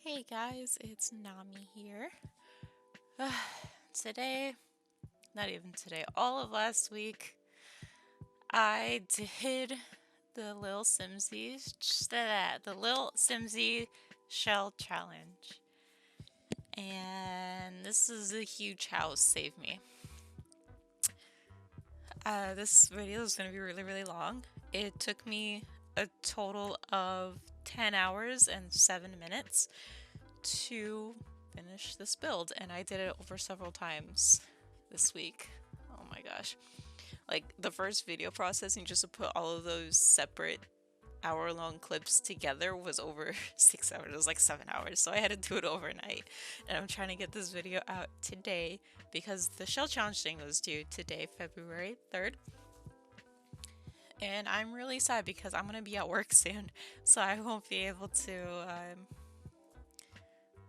Hey guys, it's Nami here. Today, not even today, all of last week, I did the Lilsimsie shell challenge. And this is a huge house, save me. This video is going to be really long. It took me a total of 10 hours and 7 minutes to finish this build, and I did it over several times this week. Oh my gosh. Like, the first video processing just to put all of those separate hour-long clips together was over 6 hours. It was like 7 hours, so I had to do it overnight. And I'm trying to get this video out today because the shell challenge thing was due today, February 3rd. And I'm really sad because I'm gonna be at work soon, so I won't be able to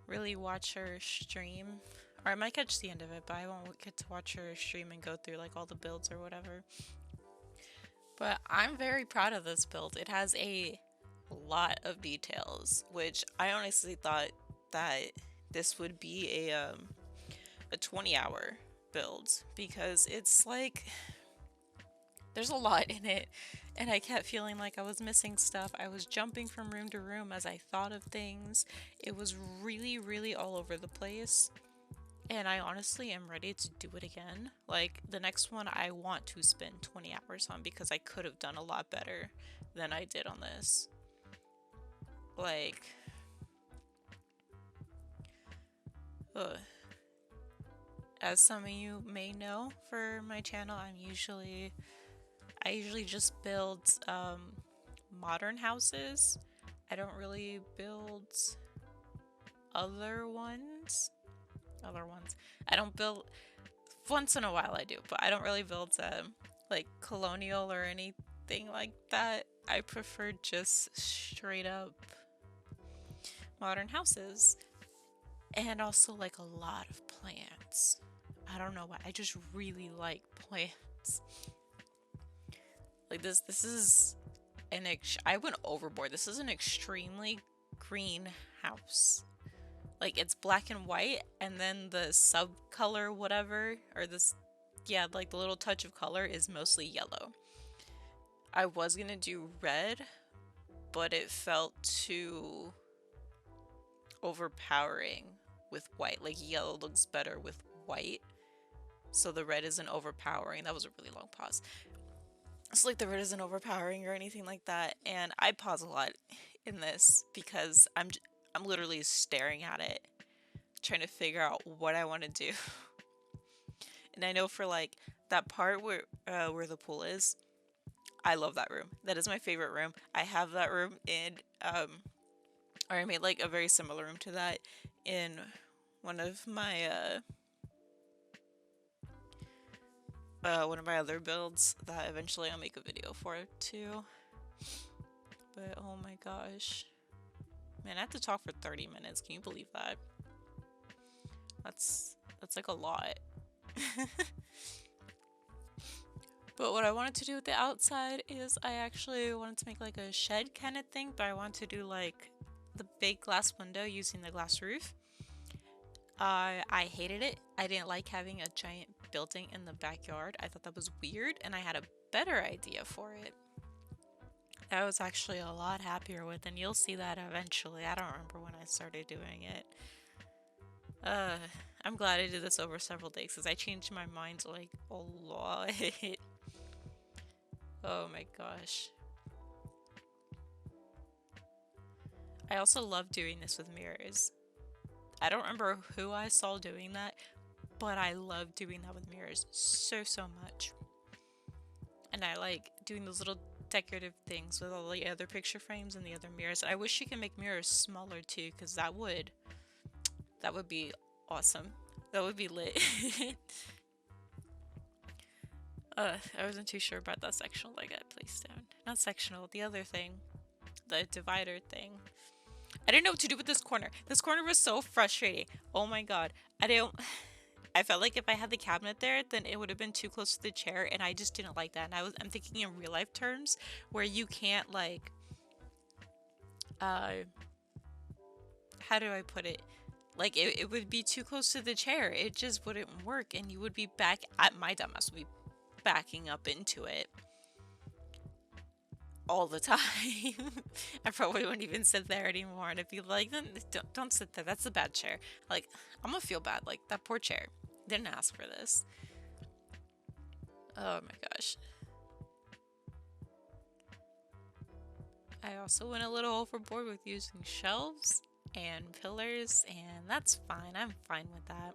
really watch her stream. Or I might catch the end of it, but I won't get to watch her stream and go through like all the builds or whatever. But I'm very proud of this build. It has a lot of details, which I honestly thought that this would be a 20-hour build because it's like there's a lot in it, and I kept feeling like I was missing stuff. I was jumping from room to room as I thought of things. It was really all over the place, and I honestly am ready to do it again. Like, the next one I want to spend 20 hours on because I could have done a lot better than I did on this. Like, ugh. As some of you may know, for my channel, I usually just build modern houses. I don't really build other ones. I don't build, once in a while I do, but I don't really build like colonial or anything like that. I prefer just straight up modern houses. And also like a lot of plants. I don't know why, I just really like plants. Like this is I went overboard. This is an extremely green house. Like, it's black and white, and then the sub color whatever, or this, yeah, like the little touch of color is mostly yellow. I was gonna do red, but it felt too overpowering with white. Like, yellow looks better with white, so the red isn't overpowering. That was a really long pause. It's like the red isn't overpowering or anything like that, and I pause a lot in this because I'm literally staring at it, trying to figure out what I want to do. And I know for like that part where the pool is, I love that room. That is my favorite room. I have that room in or I made like a very similar room to that in one of my other builds that eventually I'll make a video for too. But oh my gosh. Man, I have to talk for 30 minutes. Can you believe that? That's like a lot. But what I wanted to do with the outside is I actually wanted to make like a shed kind of thing, but I want to do like the big glass window using the glass roof. I hated it. I didn't like having a giant building in the backyard. I thought that was weird, and I had a better idea for it. I was actually a lot happier with, and you'll see that eventually. I don't remember when I started doing it. I'm glad I did this over several days because I changed my mind like a lot. Oh my gosh. I also love doing this with mirrors. I don't remember who I saw doing that, but I love doing that with mirrors so much. And I like doing those little decorative things with all the other picture frames and the other mirrors. I wish you could make mirrors smaller too, because that would be awesome. That would be lit. I wasn't too sure about that sectional I got placed down. Not sectional, the other thing. The divider thing. I didn't know what to do with this corner. This corner was so frustrating. Oh my god. I felt like if I had the cabinet there, then it would have been too close to the chair, and I just didn't like that. And I'm thinking in real life terms where you can't like how how do I put it? Like, it would be too close to the chair. It just wouldn't work, and you would be back at my dumbass would be backing up into it all the time. I probably wouldn't even sit there anymore, and I'd be like, don't sit there. That's a bad chair. Like, I'm gonna feel bad. Like, that poor chair didn't ask for this. Oh my gosh. I also went a little overboard with using shelves and pillars, and that's fine. I'm fine with that.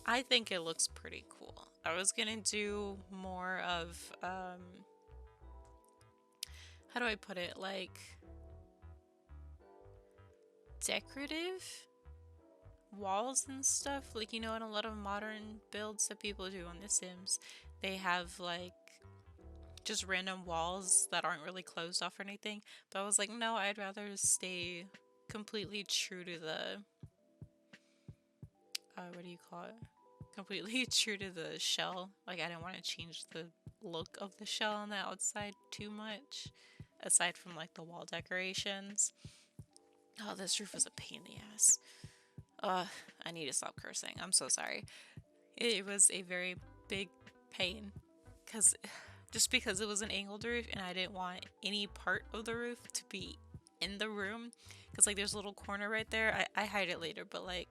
I think it looks pretty cool. I was gonna do more of, how do I put it? Like, decorative walls and stuff. Like, you know, in a lot of modern builds that people do on The Sims, they have like just random walls that aren't really closed off or anything. But I was like, no, I'd rather stay completely true to the, what do you call it? Completely true to the shell. Like, I didn't want to change the look of the shell on the outside too much, aside from like the wall decorations. Oh, this roof was a pain in the ass. I need to stop cursing. I'm so sorry. It was a very big pain because just because it was an angled roof and I didn't want any part of the roof to be in the room because like there's a little corner right there. I hide it later, but like,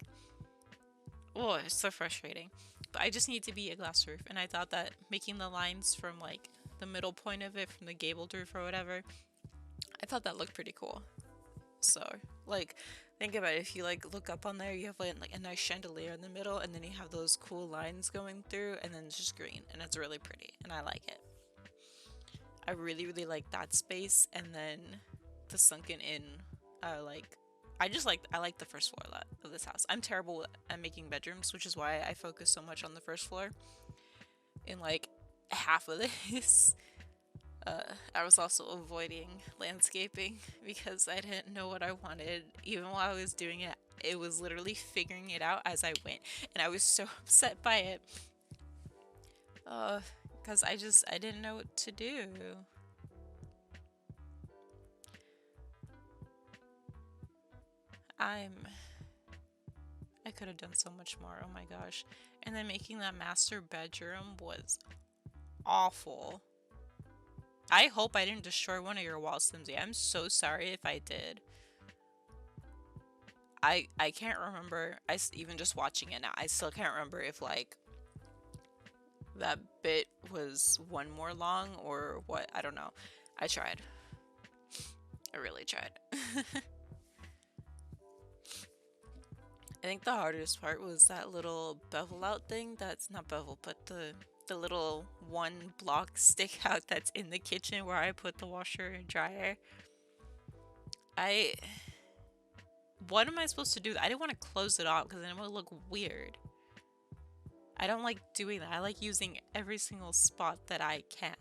oh, it's so frustrating. But I just need to be a glass roof, and I thought that making the lines from like the middle point of it from the gabled roof or whatever, I thought that looked pretty cool. So like, think about it, if you like look up on there, you have like a nice chandelier in the middle, and then you have those cool lines going through, and then it's just green, and it's really pretty, and I like it. I really like that space, and then the sunken in, like, I like the first floor a lot of this house. I'm terrible at making bedrooms, which is why I focus so much on the first floor in like half of this. I was also avoiding landscaping because I didn't know what I wanted. Even while I was doing it, it was literally figuring it out as I went, and I was so upset by it. Because I didn't know what to do. I could have done so much more, oh my gosh. And then making that master bedroom was awful. I hope I didn't destroy one of your walls, Lilsimsie. I'm so sorry if I did. I can't remember, even just watching it now, I still can't remember if like that bit was one more long or what, I don't know. I tried. I really tried. I think the hardest part was that little bevel out thing. That's not bevel, but the little one block stick out that's in the kitchen where I put the washer and dryer. What am I supposed to do? I didn't want to close it off because then it would look weird. I don't like doing that. I like using every single spot that I can.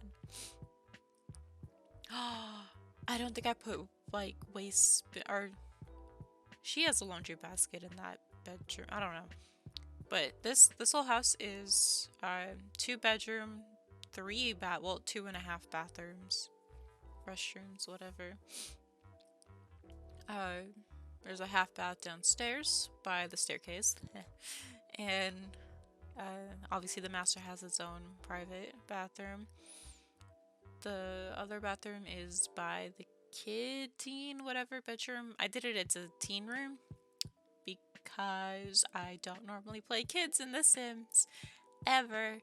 I don't think I put like waste, or she has a laundry basket in that bedroom. I don't know. But this whole house is 2 bedroom, 2.5 bathrooms, restrooms, whatever. There's a half bath downstairs by the staircase, and obviously the master has its own private bathroom. The other bathroom is by the teen, whatever bedroom. I did it, it's a teen room because I don't normally play kids in The Sims ever.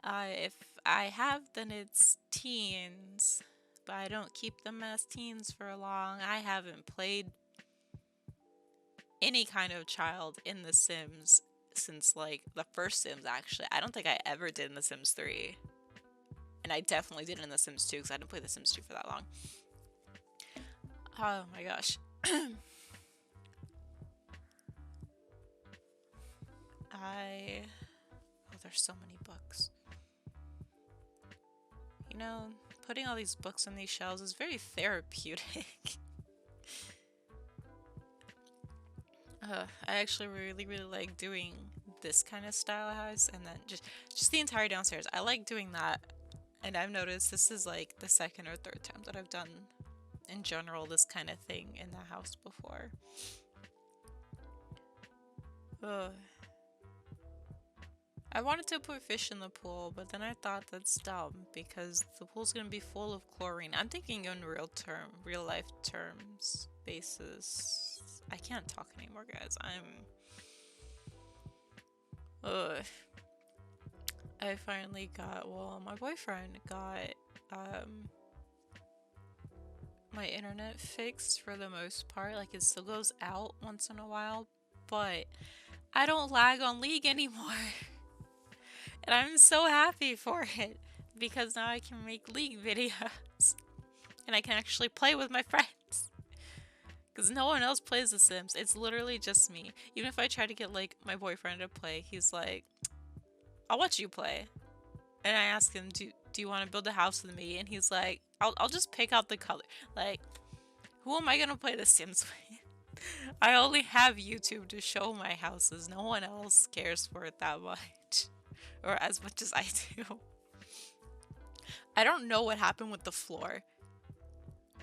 If I have, then it's teens, but I don't keep them as teens for long. I haven't played any kind of child in The Sims since like the first Sims, actually. I don't think I ever did in The Sims 3. And I definitely did in The Sims 2 because I didn't play The Sims 2 for that long. Oh my gosh. Oh, there's so many books. You know, putting all these books on these shelves is very therapeutic. I actually really like doing this kind of style house, and then just the entire downstairs. I like doing that, and I've noticed this is like the second or third time that I've done in general this kind of thing in the house before. Ugh. I wanted to put fish in the pool, but then I thought that's dumb because the pool's gonna be full of chlorine. I'm thinking in real life terms, basis. I can't talk anymore, guys. Ugh. I finally got, well, my boyfriend got, um, my internet fixed for the most part. Like, it still goes out once in a while, but I don't lag on League anymore. And I'm so happy for it because now I can make League videos and I can actually play with my friends. Because no one else plays The Sims. It's literally just me. Even if I try to get like my boyfriend to play, he's like, I'll watch you play. And I ask him, do you want to build a house with me? And he's like, I'll just pick out the color. Like, who am I gonna play The Sims with? I only have YouTube to show my houses. No one else cares for it that much. Or as much as I do. I don't know what happened with the floor.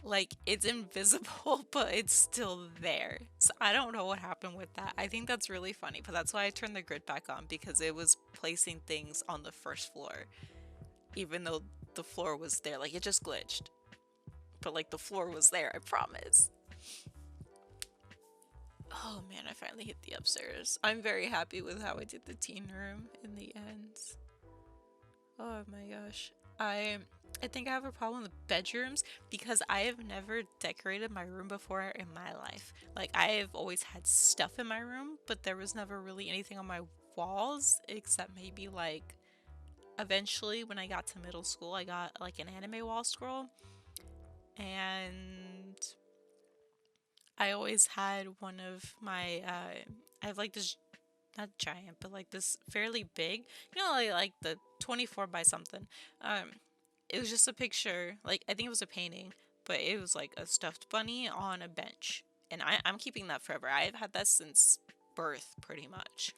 Like, it's invisible, but it's still there. So I don't know what happened with that. I think that's really funny, but that's why I turned the grid back on, because it was placing things on the first floor. Even though the floor was there. Like, it just glitched. But, like, the floor was there, I promise. Oh man, I finally hit the upstairs. I'm very happy with how I did the teen room in the end. Oh my gosh. I think I have a problem with bedrooms because I have never decorated my room before in my life. Like, I have always had stuff in my room, but there was never really anything on my walls except maybe like eventually when I got to middle school, I got like an anime wall scroll, and I always had one of my I have like this, not giant, but like this fairly big, you know, like the 24 by something. It was just a picture, like I think it was a painting, but it was like a stuffed bunny on a bench. And I'm keeping that forever. I've had that since birth, pretty much.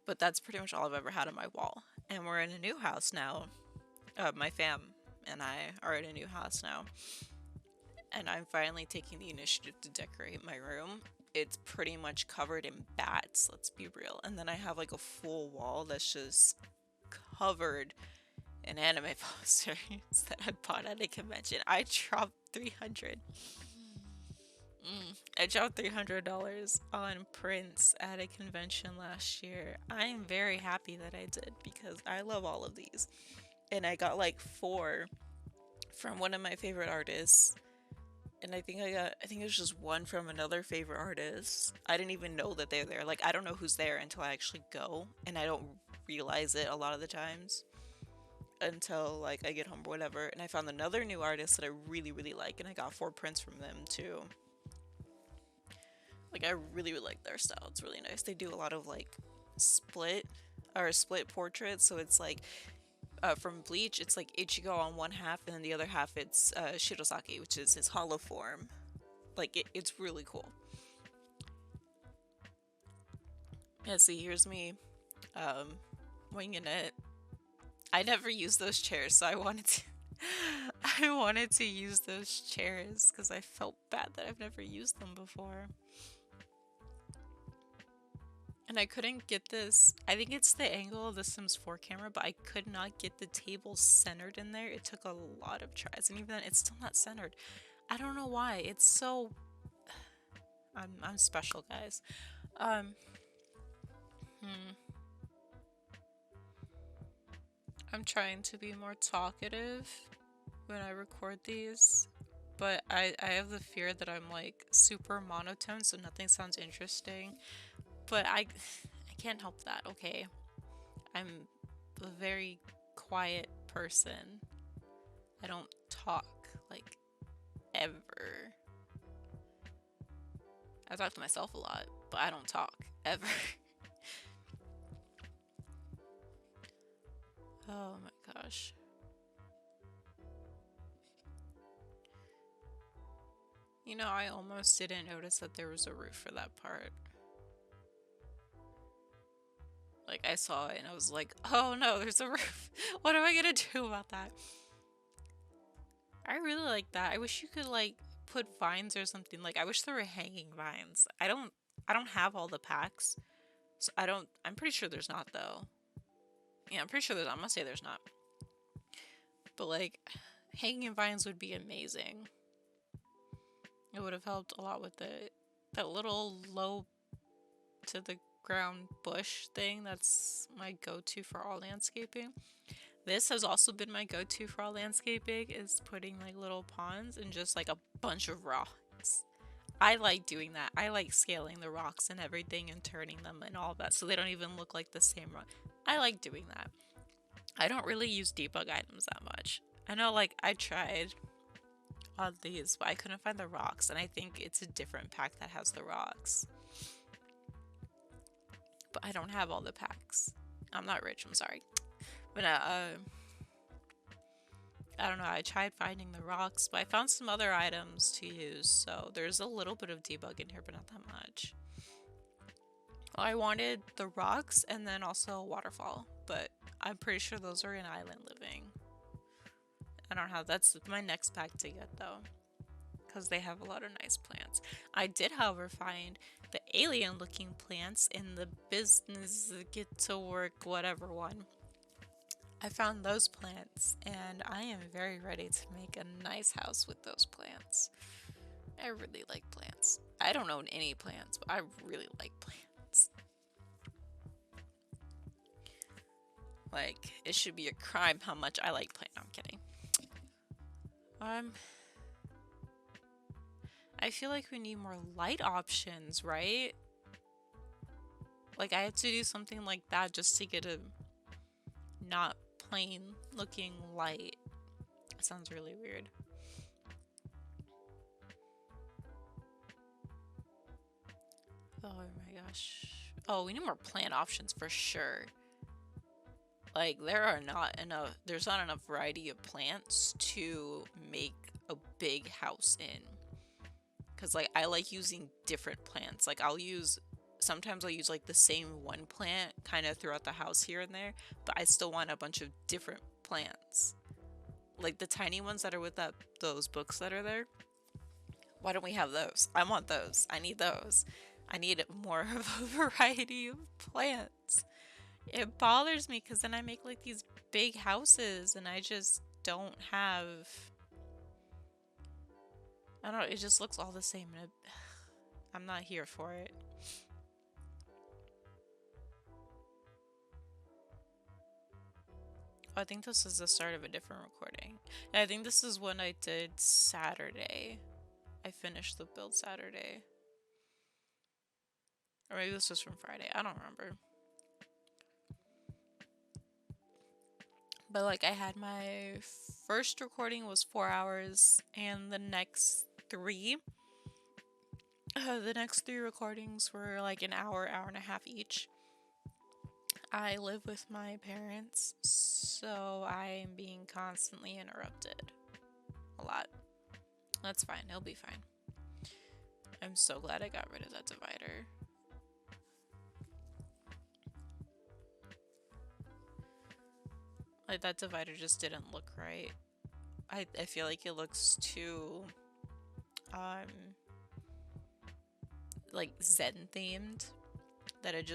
But that's pretty much all I've ever had on my wall. And we're in a new house now. My fam and I are in a new house now. And I'm finally taking the initiative to decorate my room. It's pretty much covered in bats, let's be real. And then I have like a full wall that's just covered in anime posters that I bought at a convention. I dropped 300. I dropped $300 on prints at a convention last year. I'm very happy that I did because I love all of these. And I got like 4 from one of my favorite artists. And I think it was just one from another favorite artist. I didn't even know that they're there. Like, I don't know who's there until I actually go, and I don't realize it a lot of the times until like I get home or whatever. And I found another new artist that I really, really like, and I got 4 prints from them too. Like, I really, really like their style. It's really nice. They do a lot of like split portraits, so it's like from Bleach, it's like Ichigo on one half, and then the other half it's Shirosaki, which is his hollow form. Like, it's really cool. Yeah, see, here's me winging it. I never used those chairs, so I wanted to I wanted to use those chairs because I felt bad that I've never used them before. And I couldn't get this. I think it's the angle of the Sims 4 camera, but I could not get the table centered in there. It took a lot of tries, and even then, it's still not centered. I don't know why. It's so. I'm special, guys. Um. I'm trying to be more talkative when I record these, but I have the fear that I'm like super monotone, so nothing sounds interesting. But I can't help that, okay? I'm a very quiet person. I don't talk, like, ever. I talk to myself a lot, but I don't talk, ever. Oh my gosh. You know, I almost didn't notice that there was a roof for that part. Like, I saw it and I was like, oh no, there's a roof. What am I gonna do about that? I really like that. I wish you could, like, put vines or something. Like, I wish there were hanging vines. I don't I don't have all the packs. So I'm pretty sure there's not though. Yeah, I'm pretty sure I'm gonna say there's not. But like, hanging vines would be amazing. It would have helped a lot with that little low to the ground bush thing. That's my go-to for all landscaping. This has also been my go-to for all landscaping, is putting like little ponds and just like a bunch of rocks. I like doing that. I like scaling the rocks and everything and turning them and all of that so they don't even look like the same rock. I like doing that. I don't really use debug items that much. I know, like, I tried on these, but I couldn't find the rocks, and I think it's a different pack that has the rocks. But I don't have all the packs. I'm not rich, I'm sorry. But I don't know, I tried finding the rocks, but I found some other items to use, so there's a little bit of debug in here, but not that much. I wanted the rocks and then also a waterfall, but I'm pretty sure those are in island living. I don't have, that's my next pack to get though, because they have a lot of nice plants. I did, however, find the alien looking plants in the business get to work whatever one. I found those plants and I am very ready to make a nice house with those plants. I really like plants. I don't own any plants, but I really like plants. Like, it should be a crime how much I like plants. No, I'm kidding. I feel like we need more light options, right? Like, I had to do something like that just to get a not plain looking light. That sounds really weird. Oh my gosh. Oh, we need more plant options for sure. Like, there's not enough variety of plants to make a big house in. Because, like, I like using different plants. Like, sometimes I'll use, like, the same one plant kind of throughout the house here and there, but I still want a bunch of different plants. Like, the tiny ones that are with those books that are there. Why don't we have those? I want those. I need those. I need more of a variety of plants. It bothers me because then I make, like, these big houses and I just don't have... I don't know, it just looks all the same and I'm not here for it. Oh, I think this is the start of a different recording. And I think this is when I did Saturday. I finished the build Saturday. Or maybe this was from Friday. I don't remember. But like, I had my first recording was 4 hours, and the next three recordings were like an hour and a half each. I live with my parents, so I'm being constantly interrupted a lot. That's fine, it'll be fine. I'm so glad I got rid of that divider. Like, that divider just didn't look right. I feel like it looks too like Zen themed, that it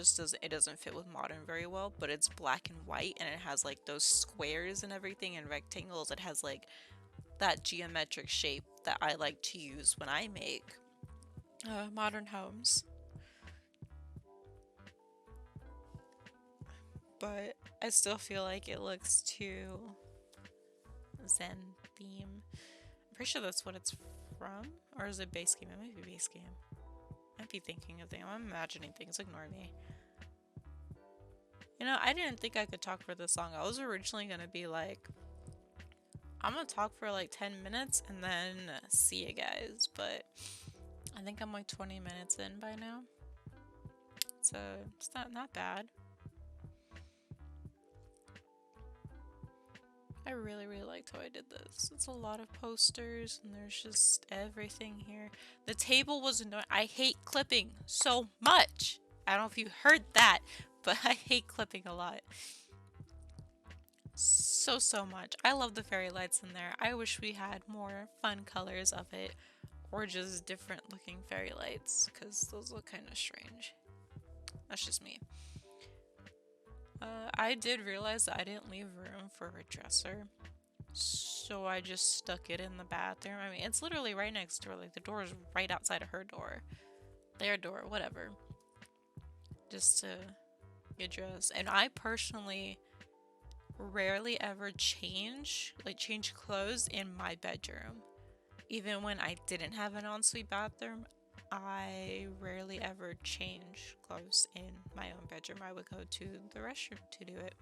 doesn't fit with modern very well, but it's black and white and it has like those squares and everything and rectangles. It has like that geometric shape that I like to use when I make modern homes. But I still feel like it looks too Zen theme. I'm pretty sure that's what it's from. Or is it base game? It might be base game. I might be thinking of things. I'm imagining things. Ignore me. You know, I didn't think I could talk for this long. I was originally going to be like, I'm going to talk for like 10 minutes and then see you guys. But I think I'm like 20 minutes in by now. So it's not bad. I really liked how I did this. It's a lot of posters and there's just everything here. The table was annoying. I hate clipping so much. I don't know if you heard that, but I hate clipping a lot. So much. I love the fairy lights in there. I wish we had more fun colors of it. Or just different looking fairy lights, because those look kind of strange. That's just me. I did realize that I didn't leave room for a dresser, so I just stuck it in the bathroom. I mean, it's literally right next to her. Like, the door is right outside of her door. Their door, whatever. Just to get dressed. And I personally rarely ever change clothes in my bedroom. Even when I didn't have an ensuite bathroom, I rarely ever change clothes in my own bedroom. I would go to the restroom to do it.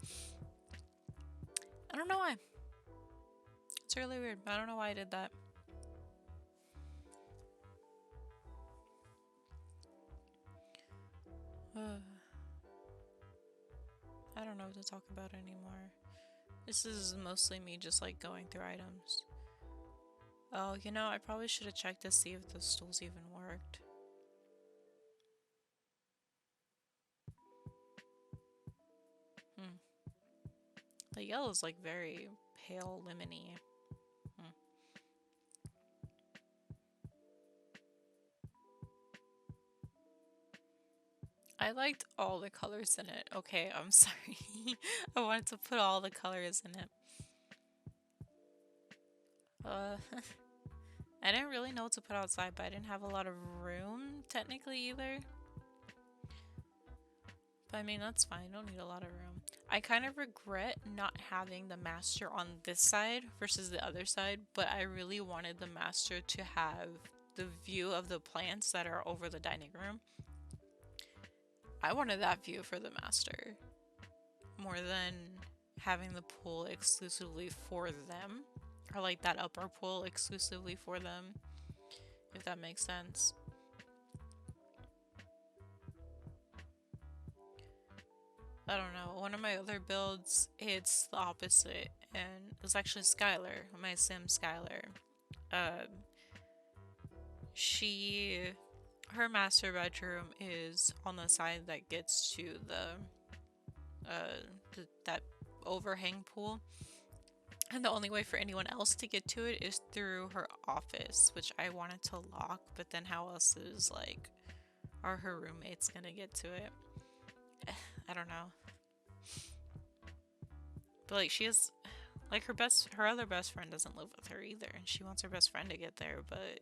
I don't know why. It's really weird. I don't know why I did that. I don't know what to talk about anymore. This is mostly me just like going through items. Oh, you know, I probably should have checked to see if the stools even worked. The yellow is like very pale lemony. I liked all the colors in it. Okay, I'm sorry. I wanted to put all the colors in it. I didn't really know what to put outside, but I didn't have a lot of room, technically, either. But I mean, that's fine. I don't need a lot of room. I kind of regret not having the master on this side versus the other side, but I really wanted the master to have the view of the plants that are over the dining room. I wanted that view for the master more than having the pool exclusively for them, or like that upper pool exclusively for them, if that makes sense. I don't know. One of my other builds, it's the opposite, and it's actually Skylar, my sim Skylar. Uh, her master bedroom is on the side that gets to that overhang pool. And the only way for anyone else to get to it is through her office, which I wanted to lock, but then how else are her roommates gonna get to it? I don't know. But like she has, like her other best friend doesn't live with her either, and she wants her best friend to get there, but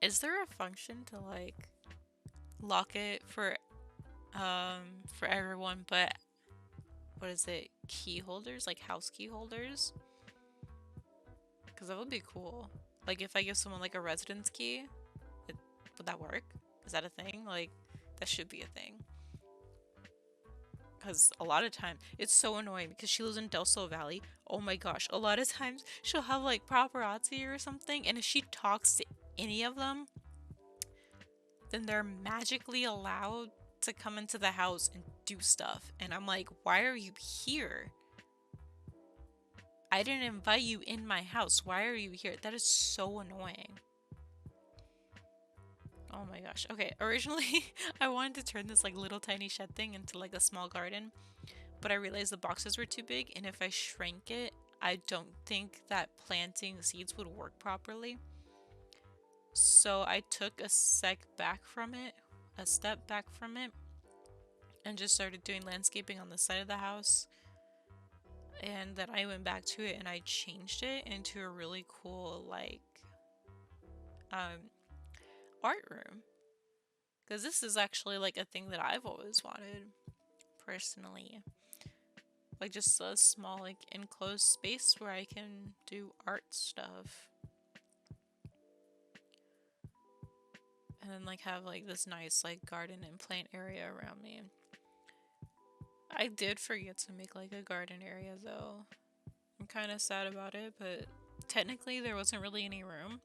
is there a function to like lock it for everyone, but what is it? Key holders? Like house key holders? Because that would be cool. Like if I give someone like a residence key, would that work? Is that a thing? Like that should be a thing. Because a lot of times it's so annoying because she lives in Del Sol Valley. Oh my gosh, a lot of times she'll have like paparazzi or something, and if she talks to any of them, then they're magically allowed to come into the house and do stuff. And I'm like, why are you here? I didn't invite you in my house. Why are you here? That is so annoying. Oh my gosh. Okay, originally I wanted to turn this like little tiny shed thing into like a small garden, but I realized the boxes were too big, and if I shrank it, I don't think that planting seeds would work properly. So I took a step back from it, and just started doing landscaping on the side of the house. And then I went back to it and I changed it into a really cool like art room. Because this is actually like a thing that I've always wanted personally. Like just a small like enclosed space where I can do art stuff. And then like have like this nice like garden and plant area around me. I did forget to make like a garden area though. I'm kind of sad about it, but technically there wasn't really any room.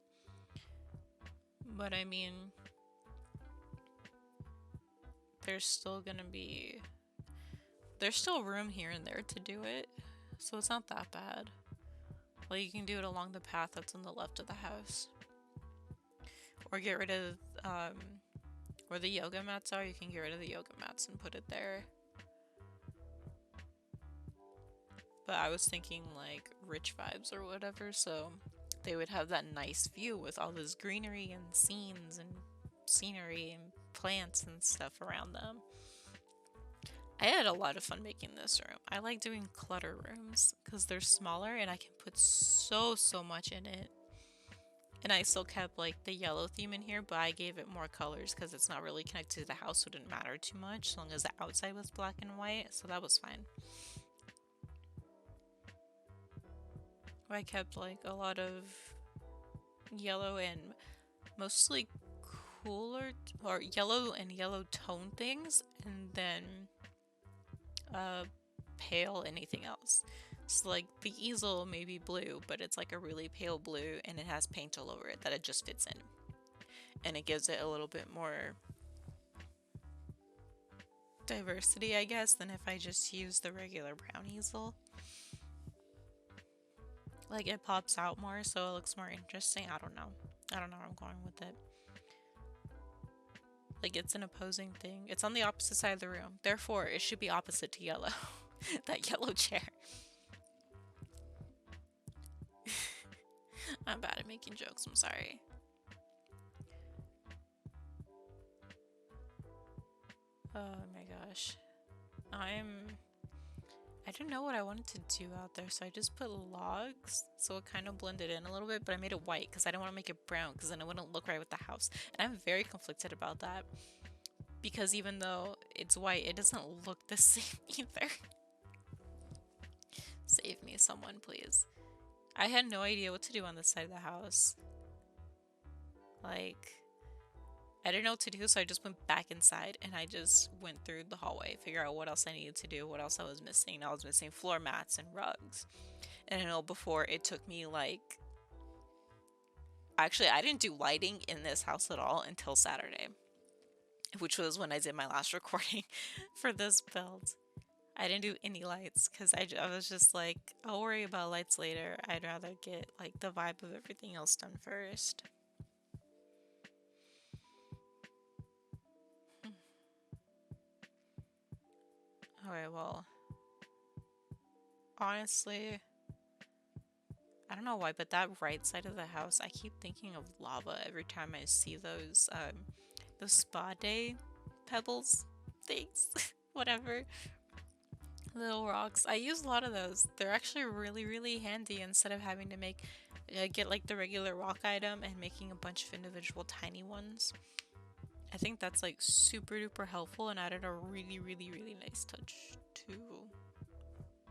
But I mean, there's still room here and there to do it, so it's not that bad. Like you can do it along the path that's on the left of the house, or get rid of where the yoga mats are. You can get rid of the yoga mats and put it there. But I was thinking like rich vibes or whatever, so they would have that nice view with all this greenery and scenes and scenery and plants and stuff around them. I had a lot of fun making this room. I like doing clutter rooms because they're smaller and I can put so much in it. And I still kept like the yellow theme in here, but I gave it more colors because it's not really connected to the house, so it didn't matter too much as long as the outside was black and white, so that was fine. I kept like a lot of yellow and mostly cooler or yellow and yellow tone things, and then pale anything else. So like the easel may be blue, but it's like a really pale blue and it has paint all over it that it just fits in. And it gives it a little bit more diversity, I guess, than if I just use the regular brown easel. Like it pops out more, so it looks more interesting. I don't know where I'm going with it. Like it's an opposing thing. It's on the opposite side of the room. Therefore, it should be opposite to yellow. That yellow chair. I'm bad at making jokes, I'm sorry. Oh my gosh. I didn't know what I wanted to do out there, so I just put logs, so it kind of blended in a little bit, but I made it white because I didn't want to make it brown because then it wouldn't look right with the house. And I'm very conflicted about that because even though it's white, it doesn't look the same either. Save me, someone, please. I had no idea what to do on this side of the house. Like, I didn't know what to do, so I just went back inside and I just went through the hallway, figure out what else I needed to do, what else I was missing. I was missing floor mats and rugs. And I know before it took me like... Actually, I didn't do lighting in this house at all until Saturday, which was when I did my last recording for this build. I didn't do any lights because I was just like, I'll worry about lights later. I'd rather get like the vibe of everything else done first. Alright, well, honestly, I don't know why, but that right side of the house, I keep thinking of lava every time I see those spa day pebbles things, whatever, little rocks. I use a lot of those. They're actually really handy instead of having to get like the regular rock item and making a bunch of individual tiny ones. I think that's like super duper helpful and added a really nice touch to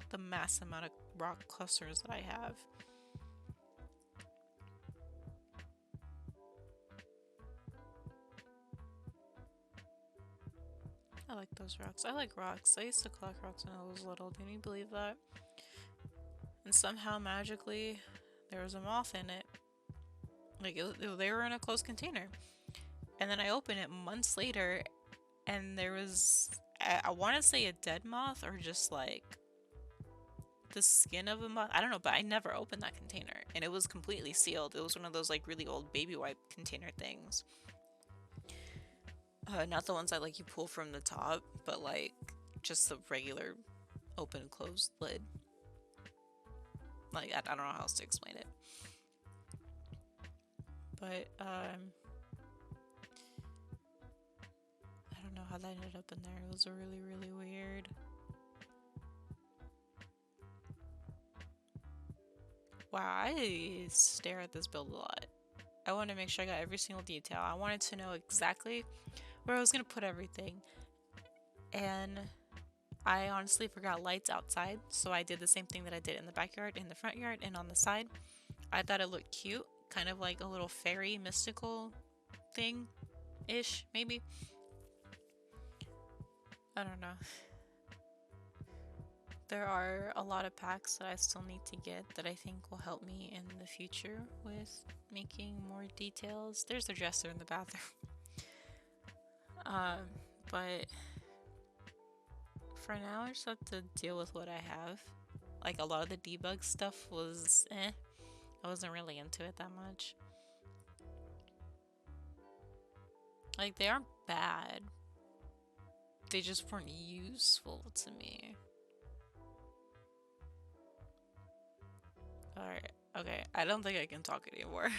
the mass amount of rock clusters that I have. I like those rocks. I like rocks. I used to collect rocks when I was little. Can you believe that? And somehow magically there was a moth in it. Like they were in a closed container. And then I opened it months later and there was, I want to say a dead moth or just like the skin of a moth. I don't know, but I never opened that container and it was completely sealed. It was one of those like really old baby wipe container things. Not the ones that like you pull from the top, but like just the regular open and closed lid. Like I don't know how else to explain it. But I don't know how that ended up in there. It was really weird. Wow, I stare at this build a lot. I wanted to make sure I got every single detail. I wanted to know exactly where I was going to put everything. And I honestly forgot lights outside, so I did the same thing that I did in the backyard, in the front yard, and on the side. I thought it looked cute, kind of like a little fairy mystical thing-ish, maybe. I don't know. There are a lot of packs that I still need to get that I think will help me in the future with making more details. There's a dresser in the bathroom. But for now I just have to deal with what I have. Like a lot of the debug stuff was I wasn't really into it that much. Like they aren't bad. They just weren't useful to me. Alright, Okay, I don't think I can talk anymore.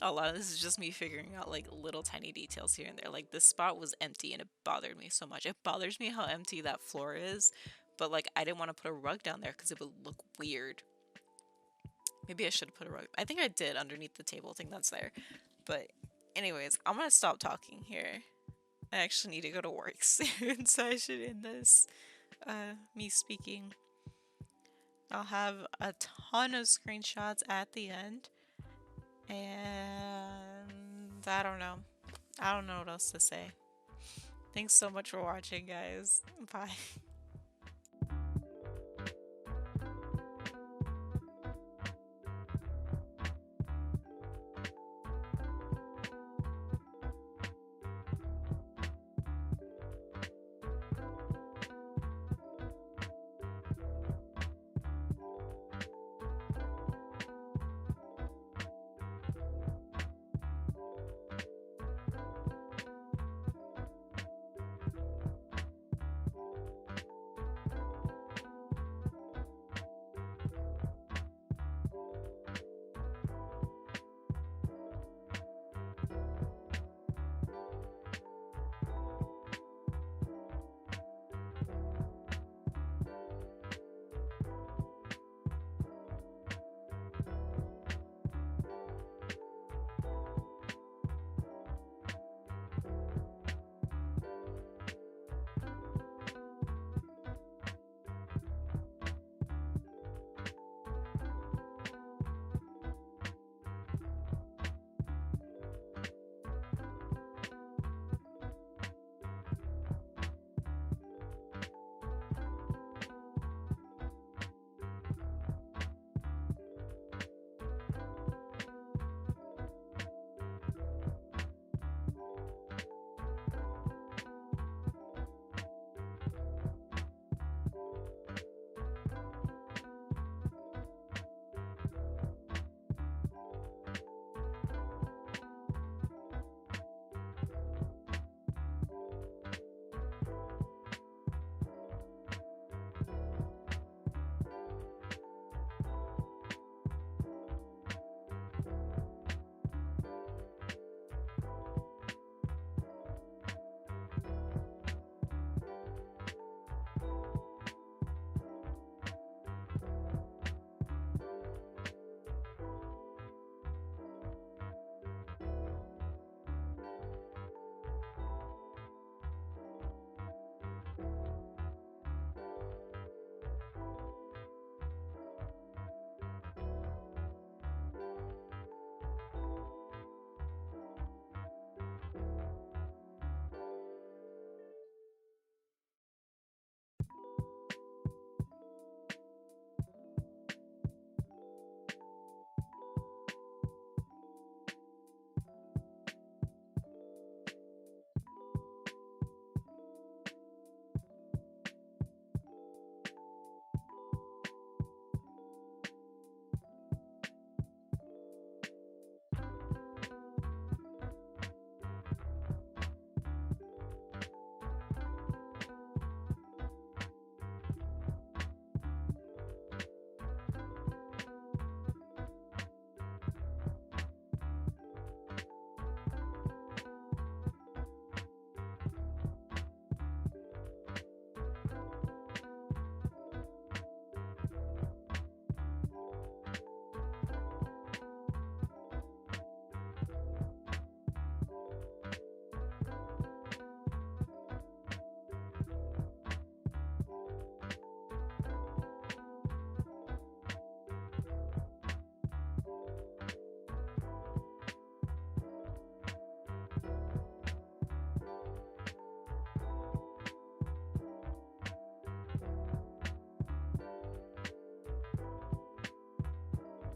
A lot of this is just me figuring out like little tiny details here and there. Like this spot was empty and it bothered me so much. It bothers me how empty that floor is, but like I didn't want to put a rug down there because it would look weird. Maybe I should have put a rug. I think I did underneath the table. I think that's there. But anyways, I'm gonna stop talking here. I actually need to go to work soon, so I should end this. Me speaking. I'll have a ton of screenshots at the end. And I don't know. I don't know what else to say. Thanks so much for watching, guys. Bye.